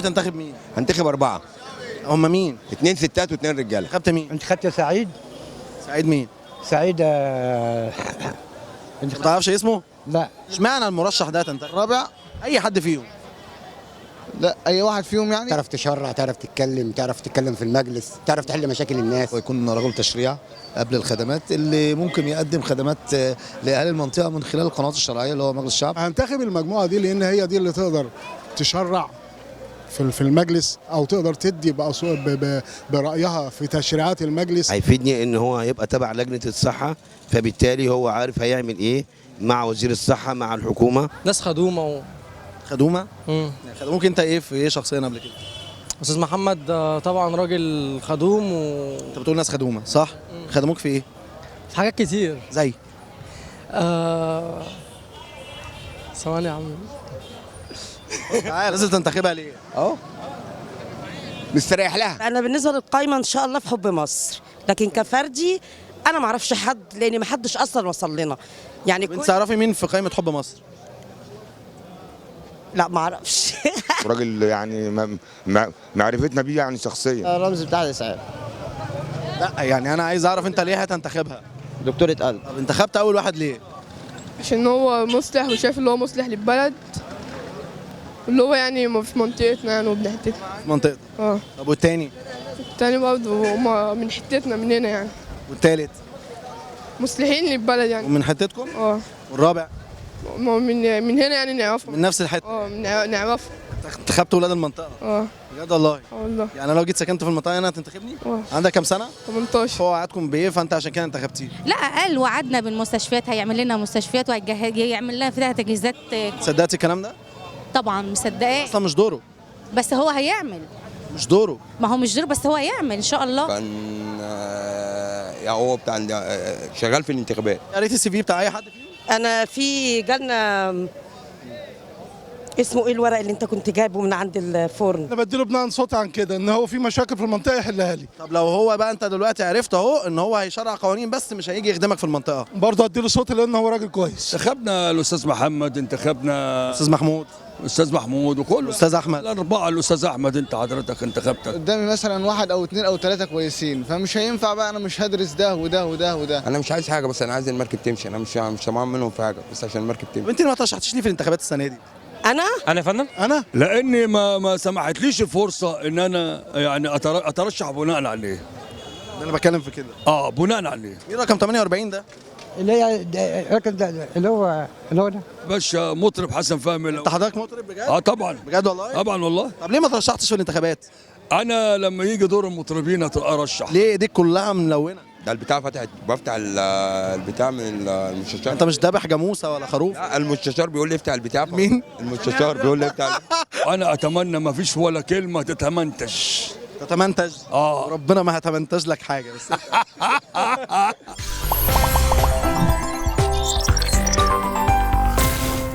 ناوي تنتخب مين؟ هنتخب 4. هم مين؟ 2 ستات و2 رجاله. انتخبت مين؟ انت خدت سعيد؟ سعيد مين؟ سعيد انت ما تعرفش اسمه؟ لا. اشمعنى المرشح ده تنتخب؟ رابع. اي حد فيهم. لا اي واحد فيهم يعني. تعرف تشرع، تعرف تتكلم في المجلس، تعرف تحل مشاكل الناس. ويكون رجل تشريع قبل الخدمات اللي ممكن يقدم خدمات لاهالي المنطقه من خلال القنوات الشرعيه اللي هو مجلس الشعب. هنتخب المجموعه دي لان هي دي اللي تقدر تشرع في المجلس او تقدر تدي برايها في تشريعات المجلس. هيفيدني ان هو هيبقى تبع لجنه الصحه، فبالتالي هو عارف هيعمل ايه مع وزير الصحه مع الحكومه. ناس خدومه خدومه؟ خدومك انت ايه في ايه شخصيا قبل كده؟ استاذ محمد طبعا راجل خدوم انت بتقول ناس خدومه صح؟ خدموك في ايه؟ في حاجات كتير زي ثواني يا عم. لازم تنتخبها ليه؟ مستريح لها. انا بالنسبه للقايمه ان شاء الله في حب مصر، لكن كفردي انا ما اعرفش حد لان ما حدش اصلا وصل لنا يعني. انت تعرفي مين في قائمه حب مصر؟ لا ما اعرفش. راجل يعني معرفتنا بيه يعني شخصيا. الرمز بتاع اسعاف. لا يعني انا عايز اعرف انت ليه هتنتخبها؟ دكتورة قلب. طب انتخبت اول واحد ليه؟ عشان هو مصلح وشايف اللي هو مصلح للبلد، اللي هو يعني في منطقتنا يعني وابن حتتنا. في منطقتك؟ طب والتاني؟ التاني برضه هما من حتتنا من هنا يعني. والتالت؟ مصلحين للبلد يعني. ومن حتتكم؟ والرابع؟ من هنا يعني نعرفهم. من نفس الحته؟ نعرفهم. انتخبت ولاد المنطقه؟ بجد والله؟ والله. يعني لو جيت سكنت في المنطقه هنا هتنتخبني؟ عندك كام سنه؟ 18. هو وعدكم بايه فانت عشان كده انتخبتيه؟ لا قال وعدنا بالمستشفيات، هيعمل لنا مستشفيات وهيعمل لنا فيها تجهيزات. صدقتي الكلام ده؟ طبعا مصدقاه. اصلا مش دوره. بس هو هيعمل. مش دوره. ما هو مش دوره بس هو هيعمل ان شاء الله. كان يعني هو بتاع شغال في الانتخابات. قريت السي في بتاع اي حد فيهم؟ انا في جالنا اسمه ايه الورق اللي انت كنت جايبه من عند الفرن؟ انا بديله بناء صوت عن كده ان هو في مشاكل في المنطقه يحلها لي. طب لو هو بقى انت دلوقتي عرفت اهو ان هو هيشرع قوانين بس مش هيجي يخدمك في المنطقه، برضه اديله صوت لان هو راجل كويس. انتخبنا الاستاذ محمد، انتخبنا استاذ محمود، استاذ محمود وكل استاذ احمد. الاربعه. الاستاذ احمد انت حضرتك انتخبتك. قدامي مثلا واحد او 2 أو 3 كويسين، فمش هينفع بقى انا مش هدرس ده وده وده وده. انا مش عايز حاجه، بس انا عايز المركب تمشي. انا مش تمام منهم في حاجه، بس عشان المركب تمشي. وانت ما ترشحتيش ليه في الانتخابات السنه دي؟ انا يا فندم؟ انا لاني ما سمحتليش الفرصه ان انا يعني اترشح بناء عليه. ده انا بتكلم في كده. بناء عليه. ايه رقم 48 ده؟ اللي هي الراجل ده اللي هو ده باشا مطرب حسن فهمي. انت حضرتك مطرب بجد؟ طبعا. بجد والله؟ طبعا والله. طب ليه ما ترشحتش في الانتخابات؟ انا لما يجي دور المطربين ارشح. ليه ايديك كلها ملونه؟ ده البتاع بفتح البتاع من المستشار. انت مش ذابح جاموسه ولا خروف؟ لا المستشار بيقول لي افتح البتاع. مين؟ المستشار بيقول لي افتح. انا اتمنى ما فيش ولا كلمه تتمنتج. ربنا ما هتمنتج لك حاجه بس.